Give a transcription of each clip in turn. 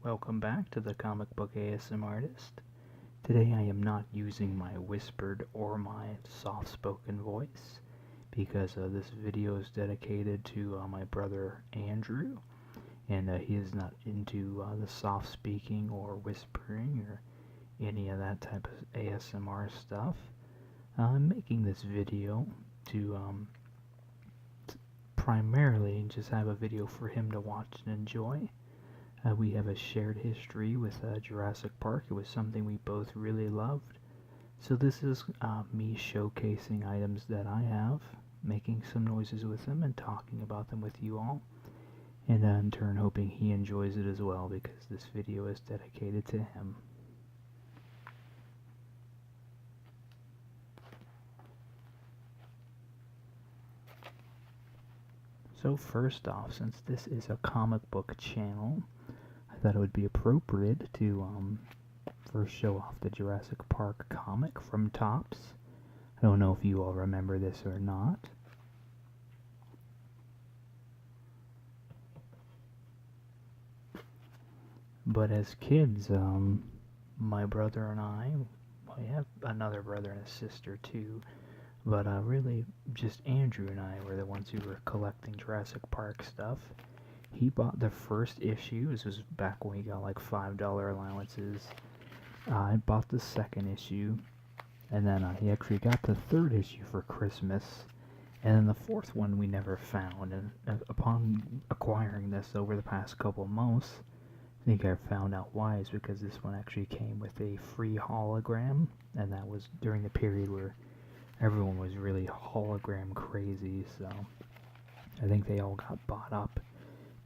Welcome back to the Comic Book ASM Artist. Today I am not using my whispered or my soft-spoken voice because this video is dedicated to my brother Andrew, and he is not into the soft speaking or whispering or any of that type of ASMR stuff. I'm making this video to primarily just have a video for him to watch and enjoy. We have a shared history with Jurassic Park. It was something we both really loved. So this is me showcasing items that I have, making some noises with them, and talking about them with you all. And in turn hoping he enjoys it as well, because this video is dedicated to him. So first off, since this is a comic book channel, I thought it would be appropriate to first show off the Jurassic Park comic from Topps. I don't know if you all remember this or not. But as kids, my brother and I have another brother and a sister too, but really just Andrew and I were the ones who were collecting Jurassic Park stuff. He bought the first issue. This was back when we got like $5 allowances. I bought the second issue, and then he actually got the third issue for Christmas, and then the fourth one we never found. And upon acquiring this over the past couple months, I think I found out why. Is because this one actually came with a free hologram, and that was during the period where everyone was really hologram crazy, so I think they all got bought up,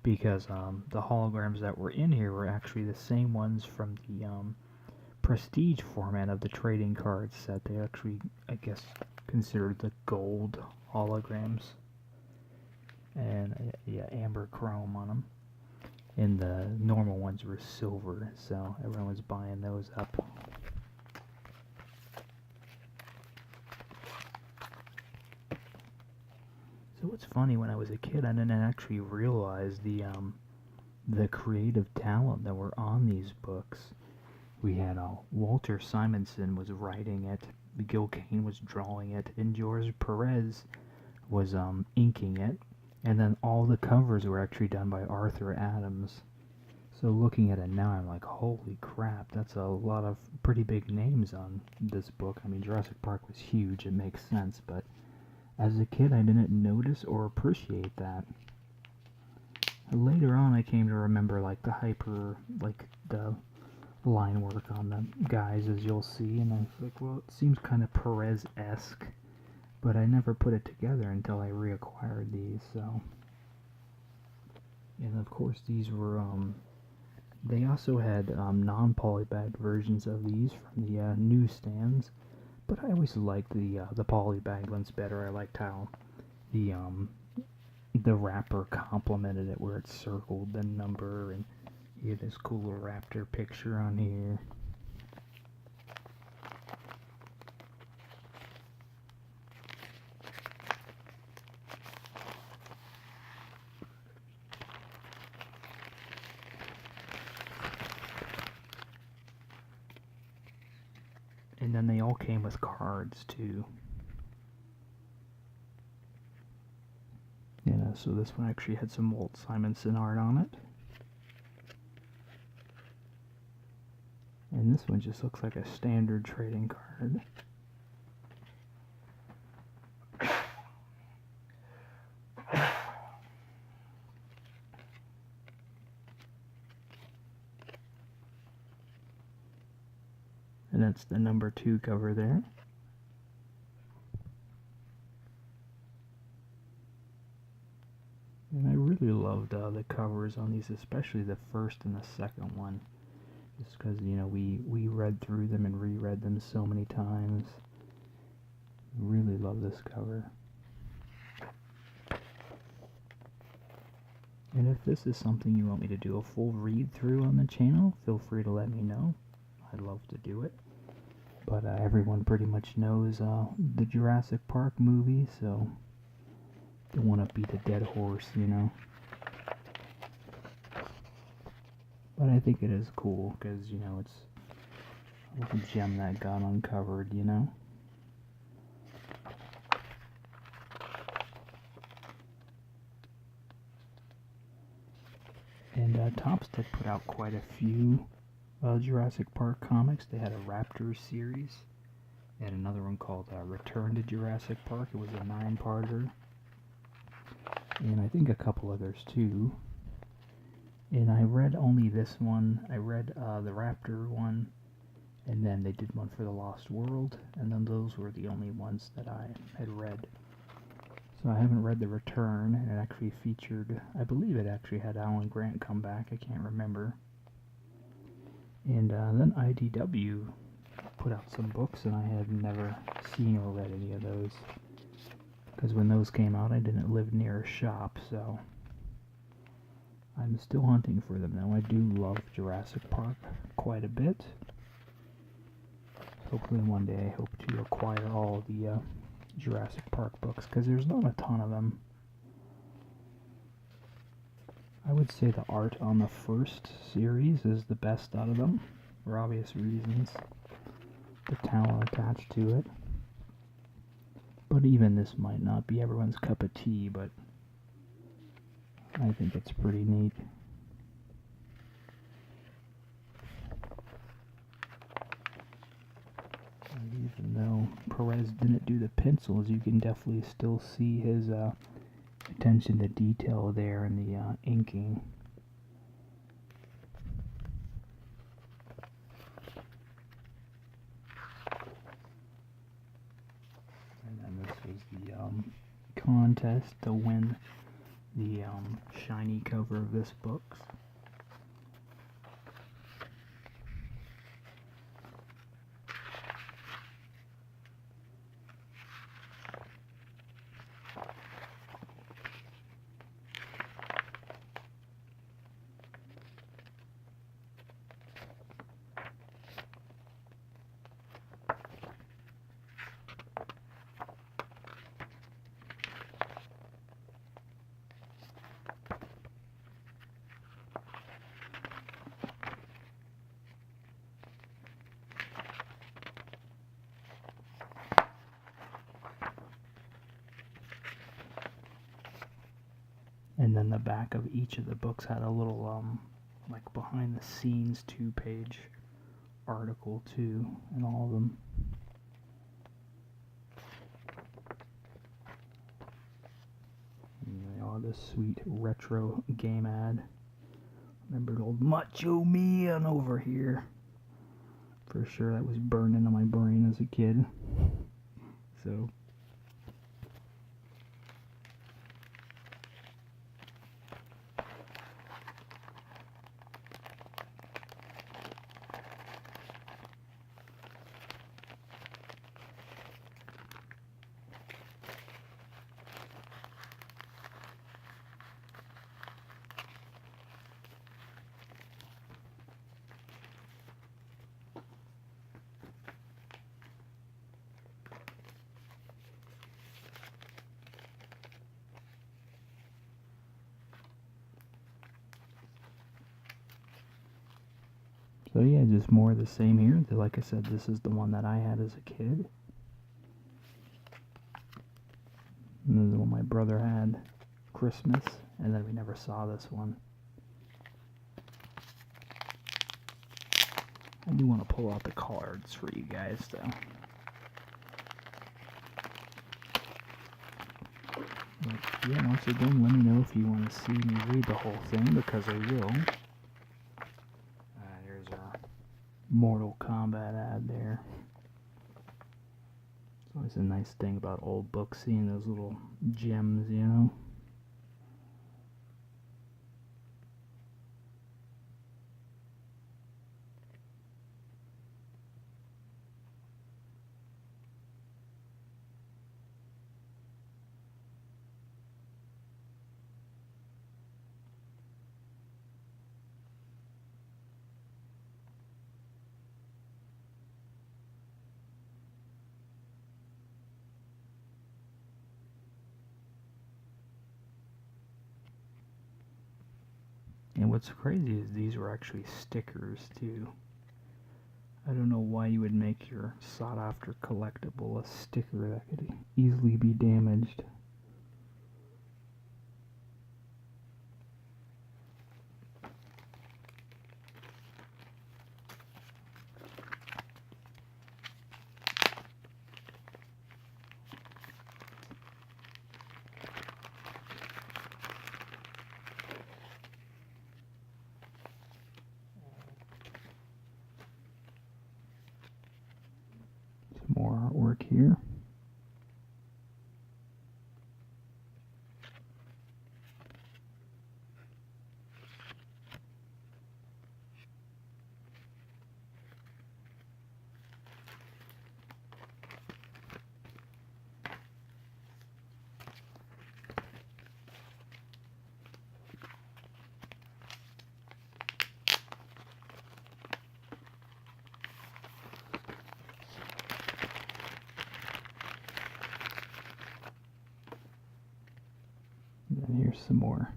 because the holograms that were in here were actually the same ones from the prestige format of the trading card set. They actually, I guess, considered the gold holograms, and yeah, amber chrome on them, and the normal ones were silver, so everyone was buying those up. So it's funny, when I was a kid, I didn't actually realize the creative talent that were on these books. We had Walter Simonson was writing it, Gil Kane was drawing it, and George Perez was inking it, and then all the covers were actually done by Arthur Adams. So looking at it now, I'm like, holy crap, that's a lot of pretty big names on this book. I mean, Jurassic Park was huge, it makes sense, but as a kid, I didn't notice or appreciate that. Later on, I came to remember, like, the line work on the guys, as you'll see, and I was like, well, it seems kind of Perez-esque, but I never put it together until I reacquired these, so. And of course, these were, they also had non-polybagged versions of these from the newsstands. But I always liked the polybagged ones better. I liked how the wrapper complemented it, where it circled the number, and you had this cool little raptor picture on here. And then they all came with cards too. Yeah, so this one actually had some Walt Simonson art on it. And this one just looks like a standard trading card. And that's the number 2 cover there. And I really loved the covers on these, especially the first and the second one. Just because, you know, we read through them and reread them so many times. Really love this cover. And if this is something you want me to do a full read through on the channel, feel free to let me know. I'd love to do it. But everyone pretty much knows the Jurassic Park movie, so don't want to beat a dead horse, you know. But I think it is cool because, you know, it's a little gem that got uncovered, you know? And Topps did put out quite a few Jurassic Park comics. They had a Raptors series and another one called Return to Jurassic Park. It was a 9-parter. And I think a couple others too. And I read only this one. I read the Raptor one, and then they did one for the Lost World, and then those were the only ones that I had read. So I haven't read The Return, and it actually featured, I believe it actually had Alan Grant come back, I can't remember. And then IDW put out some books, and I had never seen or read any of those. Because when those came out, I didn't live near a shop, so I'm still hunting for them now. I do love Jurassic Park quite a bit. Hopefully one day I hope to acquire all the Jurassic Park books, because there's not a ton of them. I would say the art on the first series is the best out of them, for obvious reasons. The talent attached to it. But even this might not be everyone's cup of tea, but I think it's pretty neat. And even though Perez didn't do the pencils, you can definitely still see his attention to detail there in the inking. And then this was the contest to win the shiny cover of this book. And then the back of each of the books had a little, like behind the scenes 2-page article too, in all of them. And all this sweet retro game ad. Remember old Macho Man over here. For sure, that was burned into my brain as a kid. So. So yeah, just more of the same here. Like I said, this is the one that I had as a kid. And this is the one my brother had Christmas, and then we never saw this one. I do want to pull out the cards for you guys, though. But yeah, once again, let me know if you want to see me read the whole thing, because I will. There's our Mortal Kombat ad there. It's always a nice thing about old books, seeing those little gems, you know. And what's crazy is these were actually stickers too. I don't know why you would make your sought-after collectible a sticker that could easily be damaged. More artwork here. And then here's some more.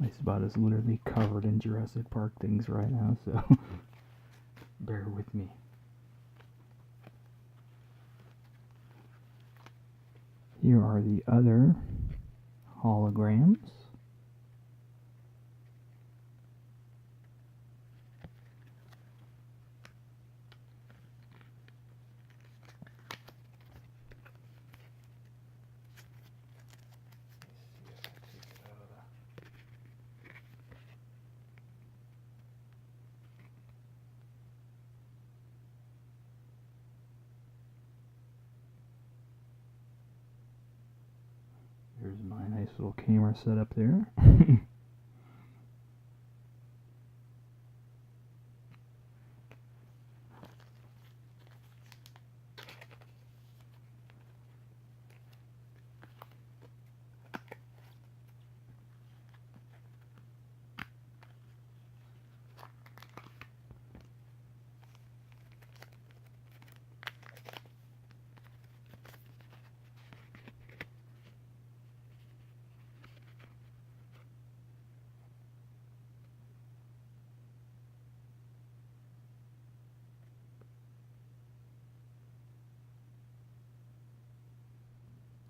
My spot is literally covered in Jurassic Park things right now, so bear with me. Here are the other holograms. Here's my nice little camera setup there.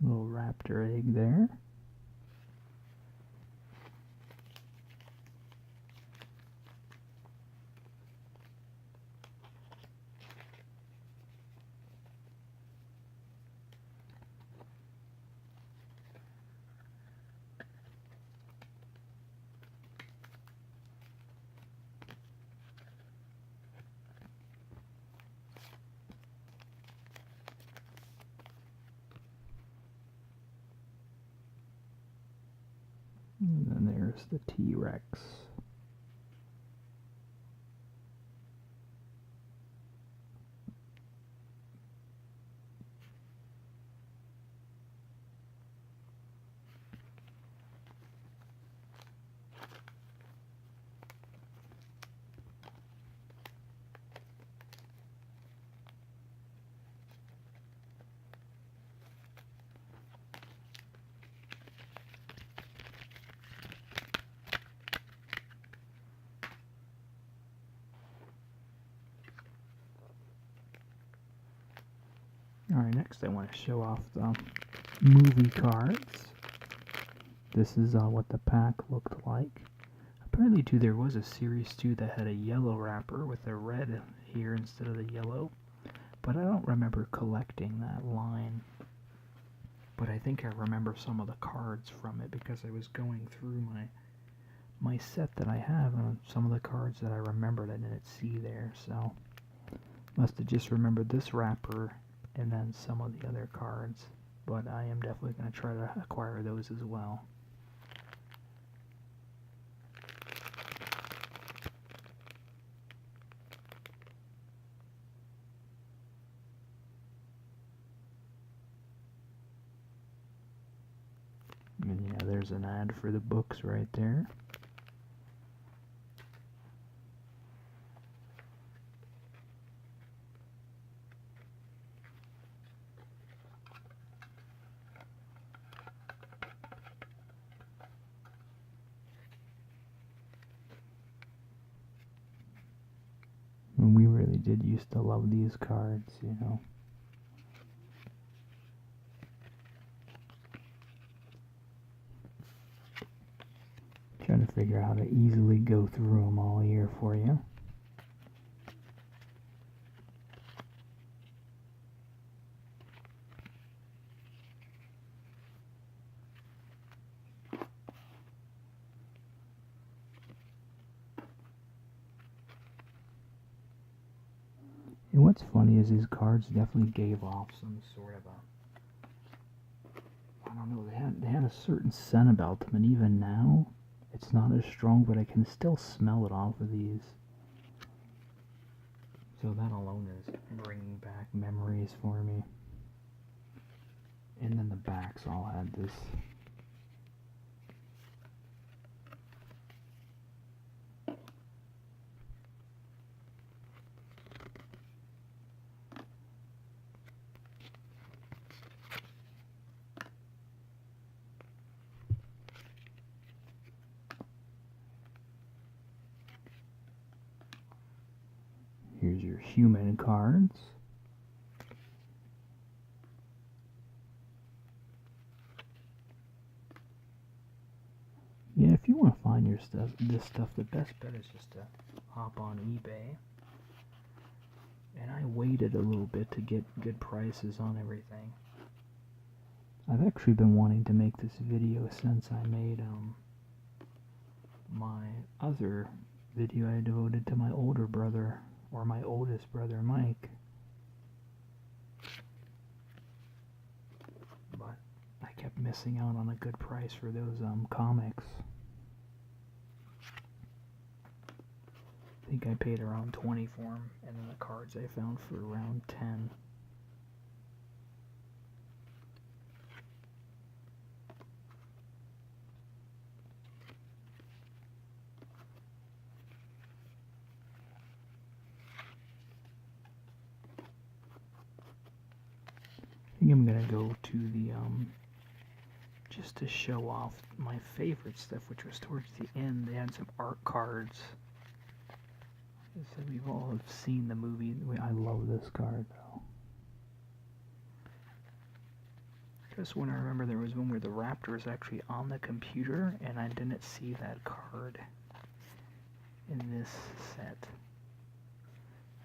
Little raptor egg there. And then there's the T-Rex. Alright, next I want to show off the movie cards. This is what the pack looked like. Apparently too there was a series too that had a yellow wrapper with a red here instead of the yellow. But I don't remember collecting that line. But I think I remember some of the cards from it because I was going through my set that I have, and some of the cards that I remembered I didn't see there, so must have just remembered this wrapper and then some of the other cards. but I am definitely going to try to acquire those as well. And yeah, there's an ad for the books right there. And we really did used to love these cards, you know. Trying to figure out how to easily go through them all here for you. And what's funny is these cards definitely gave off some sort of a, I don't know, they had a certain scent about them, and even now, it's not as strong, but I can still smell it off of these. So that alone is bringing back memories for me. And then the backs all had this. Here's your human cards. Yeah, if you want to find your stuff, this stuff, the best bet is just to hop on eBay. And I waited a little bit to get good prices on everything. I've actually been wanting to make this video since I made my other video I devoted to my older brother, or my oldest brother, Mike. But I kept missing out on a good price for those comics. I think I paid around 20 for them, and then the cards I found for around 10. I think I'm gonna go to the just to show off my favorite stuff, which was towards the end. They had some art cards. So we've all have seen the movie. I love this card though. Just when I remember there was one where the raptor was actually on the computer, and I didn't see that card in this set.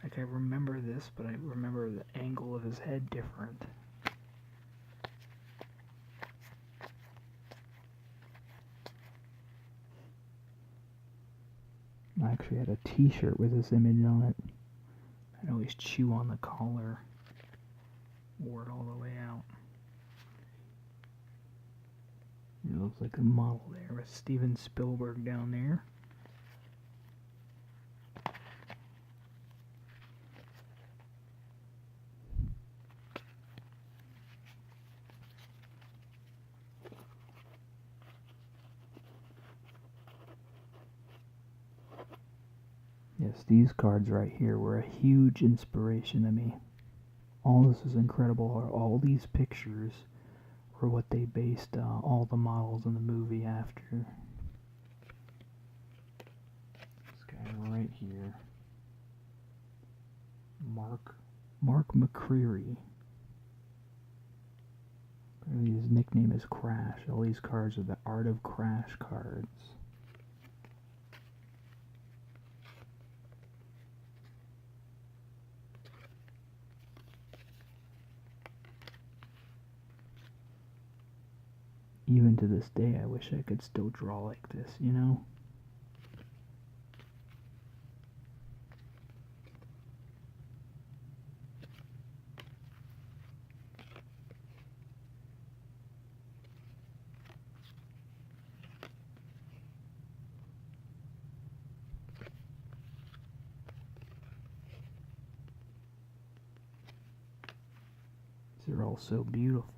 Like, I remember this, but I remember the angle of his head different. I actually had a t-shirt with this image on it. I'd always chew on the collar. Wore it all the way out. It looks like a model there with Steven Spielberg down there. Yes, these cards right here were a huge inspiration to me. All this is incredible. All these pictures were what they based all the models in the movie after. This guy right here, Mark McCreary. Apparently his nickname is Crash. All these cards are the Art of Crash cards. Even to this day, I wish I could still draw like this, you know? they're all so beautiful.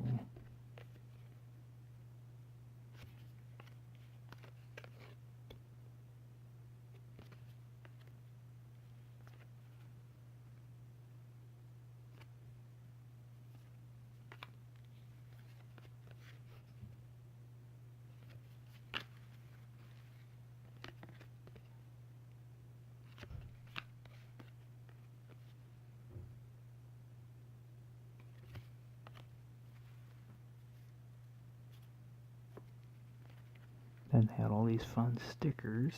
Then they had all these fun stickers.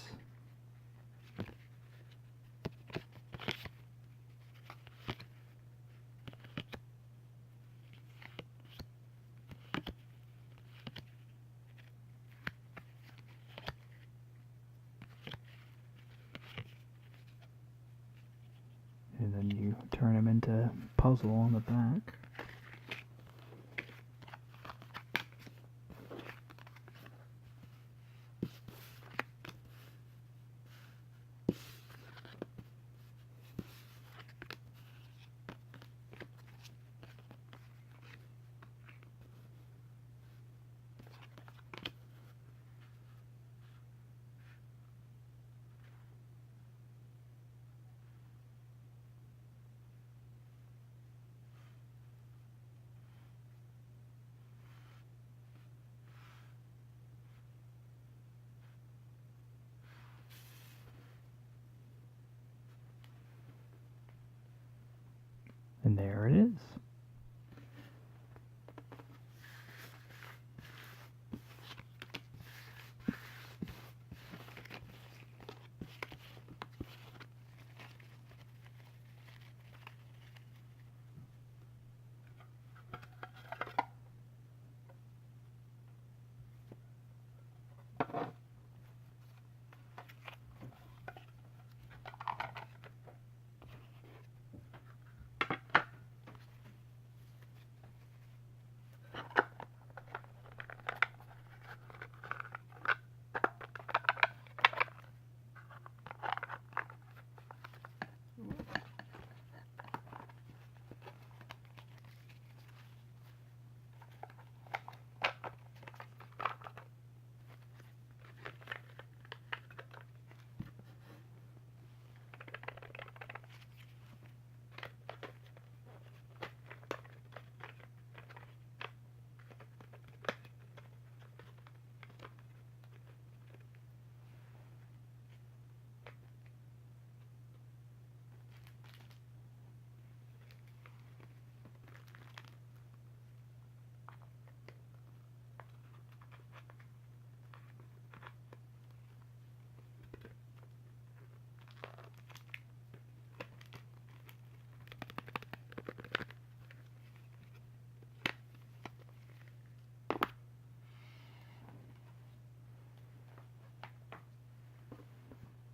And then you turn them into puzzle on the back. And there it is.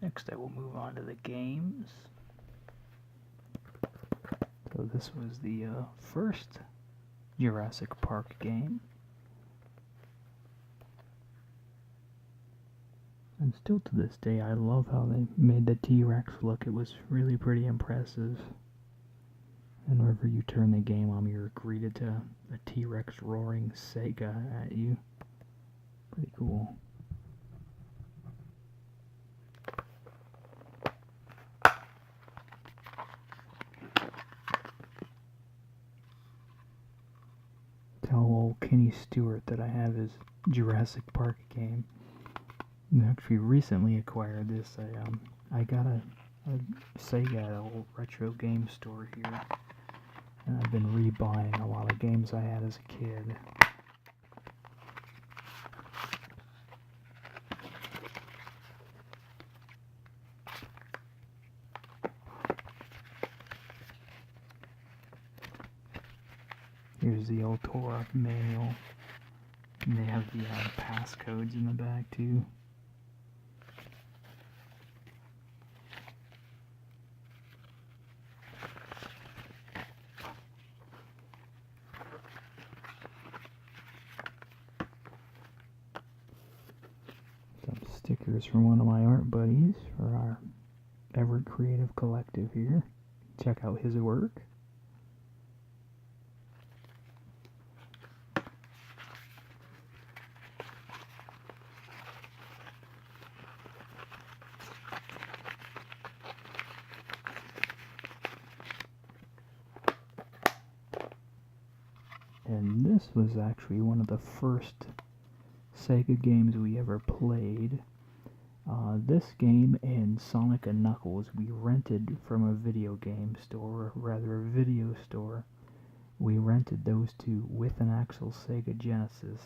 Next I will move on to the games. So this was the first Jurassic Park game. And still to this day I love how they made the T-Rex look. It was really pretty impressive. And whenever you turn the game on, you're greeted to a T-Rex roaring Sega at you. Pretty cool. Tell old Kenny Stewart that I have his Jurassic Park game. I actually recently acquired this. I got a Sega at a little retro game store here, and I've been rebuying a lot of games I had as a kid. Here's the old tour manual, and they have the passcodes in the back too. Some stickers from one of my art buddies for our ever creative collective here. Check out his work. this was actually one of the first Sega games we ever played. This game and Sonic and Knuckles we rented from a video game store, or rather a video store. We rented those two with an actual Sega Genesis,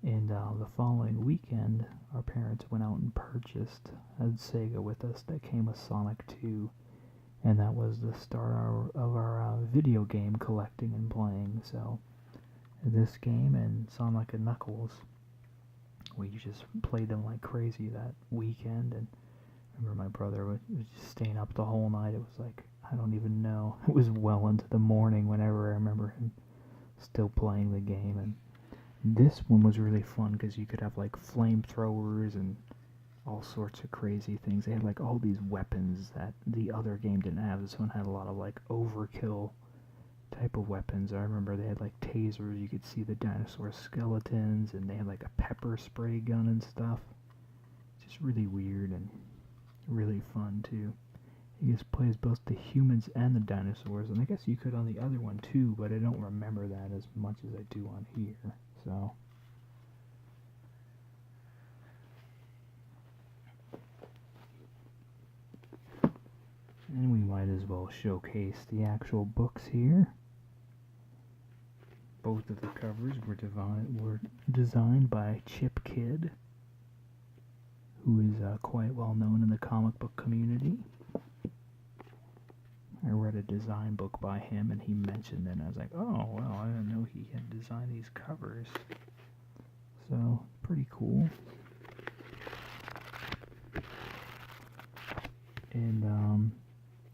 and the following weekend our parents went out and purchased a Sega with us that came with Sonic 2, and that was the start of our video game collecting and playing. So this game and Sonic and Knuckles, we just played them like crazy that weekend. And I remember my brother was just staying up the whole night. It was like, I don't even know, it was well into the morning whenever I remember him still playing the game. And this one was really fun because you could have like flamethrowers and all sorts of crazy things. They had like all these weapons that the other game didn't have. This one had a lot of like overkill type of weapons. I remember they had like tasers, you could see the dinosaur skeletons, and they had like a pepper spray gun and stuff. Just really weird and really fun too. You just plays both the humans and the dinosaurs, and I guess you could on the other one too, but I don't remember that as much as I do on here. So and we might as well showcase the actual books here. Both of the covers were designed by Chip Kidd, who is quite well known in the comic book community. I read a design book by him, and he mentioned it, and I was like, oh, well, I didn't know he had designed these covers. So, pretty cool. And,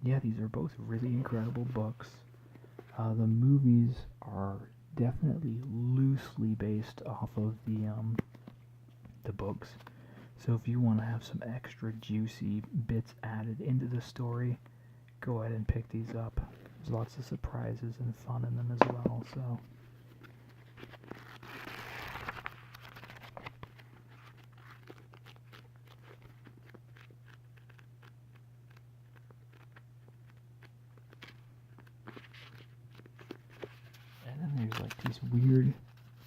yeah, these are both really incredible books. The movies are definitely loosely based off of the books. So if you want to have some extra juicy bits added into the story, go ahead and pick these up. There's lots of surprises and fun in them as well, so. And then there's like these weird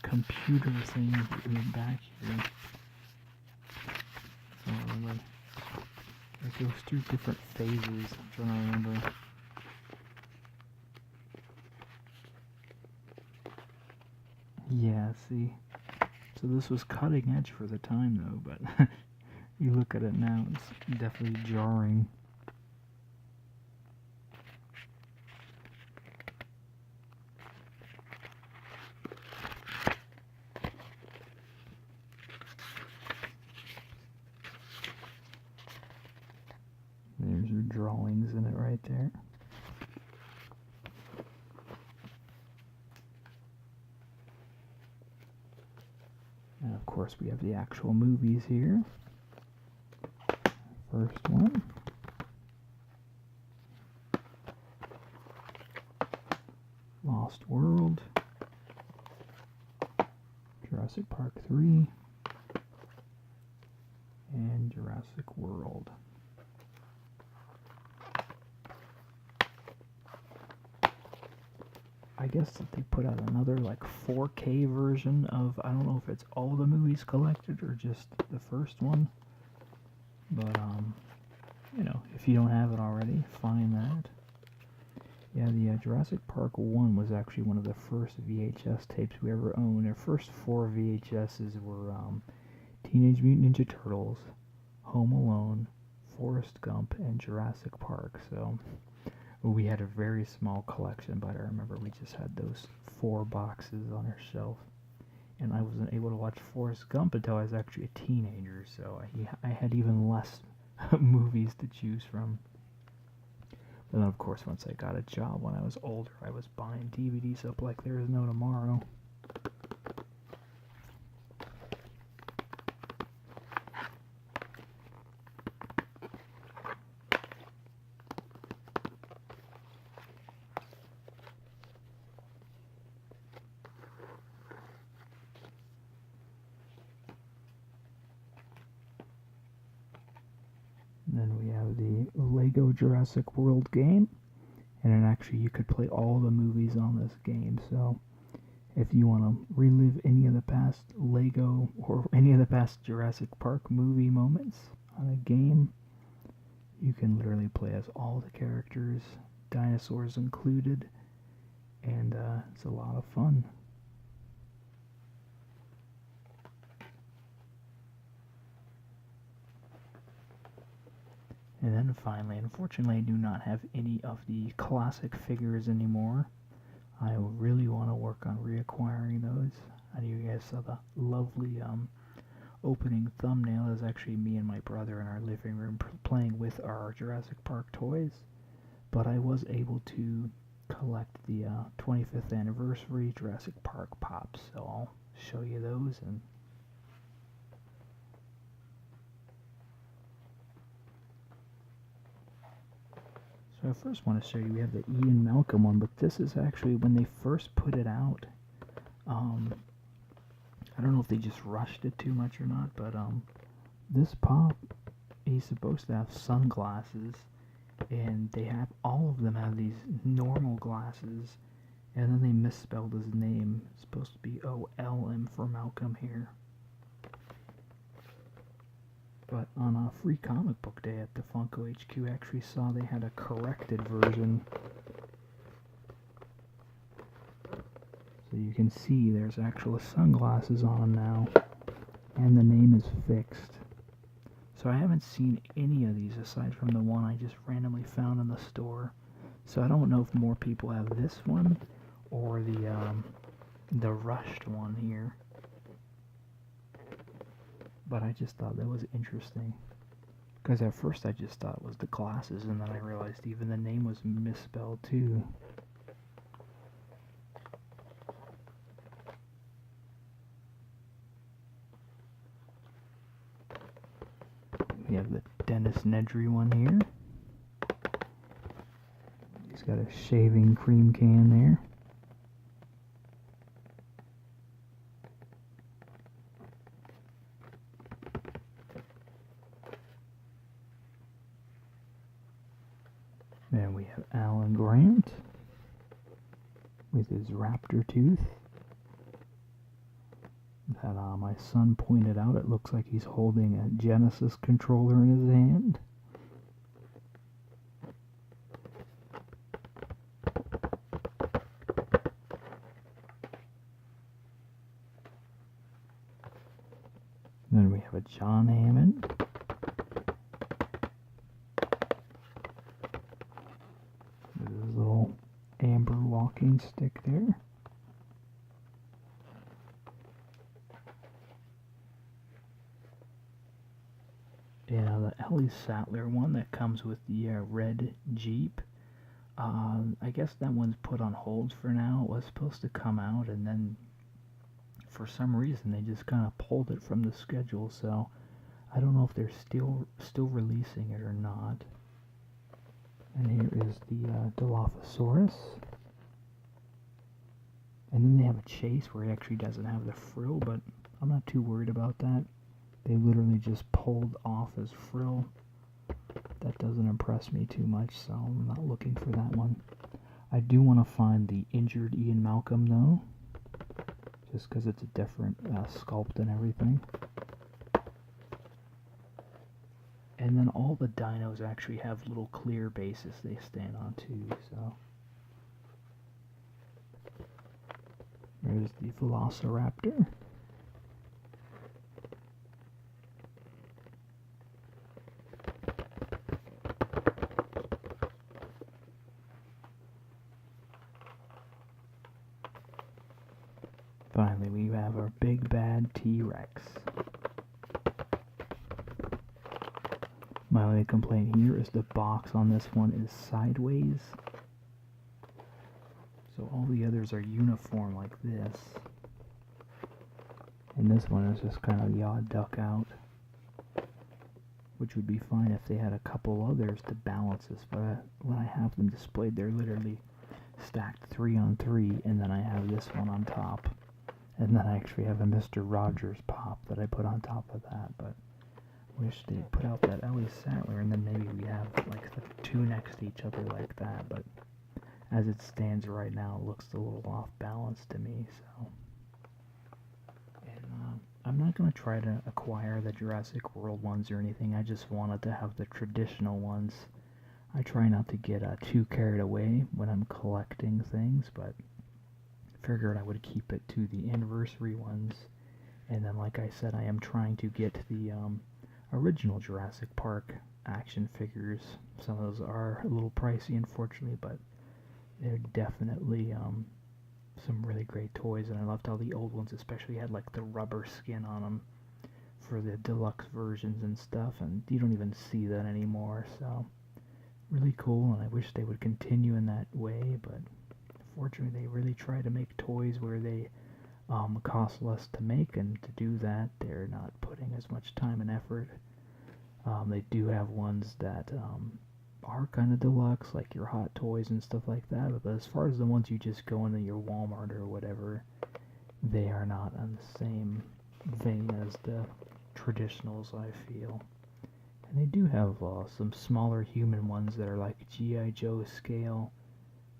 computer things in the back here. It goes through different phases. I'm trying to remember. Yeah, see. So this was cutting edge for the time though, but you look at it now, it's definitely jarring. There's your drawings in it right there. And of course we have the actual movies here. First one. Lost World. Jurassic Park 3. And Jurassic World. I guess that they put out another like 4K version of, I don't know if it's all the movies collected or just the first one, but you know, if you don't have it already, find that. Yeah, the Jurassic Park 1 was actually one of the first VHS tapes we ever owned. Our first 4 VHSs were Teenage Mutant Ninja Turtles, Home Alone, Forrest Gump, and Jurassic Park. So we had a very small collection, but I remember we just had those 4 boxes on our shelf. And I wasn't able to watch Forrest Gump until I was actually a teenager, so I had even less movies to choose from. And then, of course, once I got a job when I was older, I was buying DVDs up like there is no tomorrow. And then we have the Lego Jurassic World game, and then actually you could play all the movies on this game. So If you want to relive any of the past Lego or any of the past Jurassic Park movie moments on a game, you can literally play as all the characters, dinosaurs included, and it's a lot of fun. And then finally, unfortunately, I do not have any of the classic figures anymore. I really want to work on reacquiring those. I know you guys saw the lovely opening thumbnail. It was actually me and my brother in our living room playing with our Jurassic Park toys. But I was able to collect the 25th anniversary Jurassic Park pops, so I'll show you those. And so I first want to show you, we have the Ian Malcolm one, but this is actually when they first put it out. I don't know if they just rushed it too much or not, but this pop, he's supposed to have sunglasses, and they have, all of them have these normal glasses, and then they misspelled his name. It's supposed to be O-L-M for Malcolm here. But on a free comic book day at the Funko HQ, I actually saw they had a corrected version. So you can see there's actual sunglasses on him now, and the name is fixed. So I haven't seen any of these aside from the one I just randomly found in the store. So I don't know if more people have this one or the rushed one here. But I just thought that was interesting, because at first I just thought it was the glasses, and then I realized even the name was misspelled too. We have the Dennis Nedry one here. He's got a shaving cream can there. Then we have Alan Grant with his raptor tooth. That my son pointed out, it looks like he's holding a Genesis controller in his hand. Then we have a John Hammond. With his little amber walking stick there. Yeah, the Ellie Sattler one that comes with the red Jeep. I guess that one's put on hold for now. It was supposed to come out, and then for some reason they just kind of pulled it from the schedule. So I don't know if they're still releasing it or not. And here is the Dilophosaurus. And then they have a Chase where he actually doesn't have the frill, but I'm not too worried about that. They literally just pulled off his frill. That doesn't impress me too much, so I'm not looking for that one. I do want to find the injured Ian Malcolm, though, just because it's a different sculpt and everything. And then all the dinos actually have little clear bases they stand on, too, so. There's the Velociraptor. Finally, we have our big bad T-Rex. My only complaint here is the box on this one is sideways. So all the others are uniform like this. And this one is just kind of the odd duck out. Which would be fine if they had a couple others to balance this. But when I have them displayed, they're literally stacked 3 on 3. And then I have this one on top. And then I actually have a Mr. Rogers pop that I put on top of that. But wish they'd put out that Ellie Sattler, and then maybe we have like the 2 next to each other like that. But as it stands right now, it looks a little off balance to me. So, and I'm not gonna try to acquire the Jurassic World ones or anything. I just wanted to have the traditional ones. I try not to get too carried away when I'm collecting things, but figured I would keep it to the anniversary ones. And then, like I said, I am trying to get the original Jurassic Park action figures. Some of those are a little pricey, unfortunately, but they're definitely some really great toys. And I loved how the old ones especially had like the rubber skin on them for the deluxe versions and stuff, and you don't even see that anymore. So really cool, and I wish they would continue in that way, but fortunately they really try to make toys where they cost less to make, and to do that they're not putting as much time and effort. They do have ones that are kind of deluxe, like your Hot Toys and stuff like that, but as far as the ones you just go into your Walmart or whatever, they are not on the same vein as the traditionals, I feel. And they do have some smaller human ones that are like G.I. Joe scale,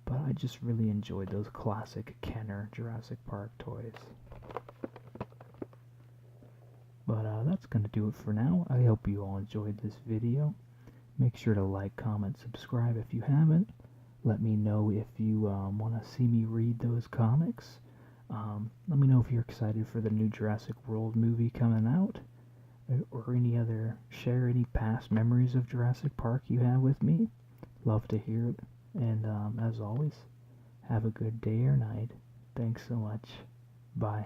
but I just really enjoyed those classic Kenner Jurassic Park toys. But that's going to do it for now. I hope you all enjoyed this video. Make sure to like, comment, subscribe if you haven't. Let me know if you want to see me read those comics. Let me know if you're excited for the new Jurassic World movie coming out, or share any past memories of Jurassic Park you have with me. Love to hear it. And as always, have a good day or night. Thanks so much. Bye.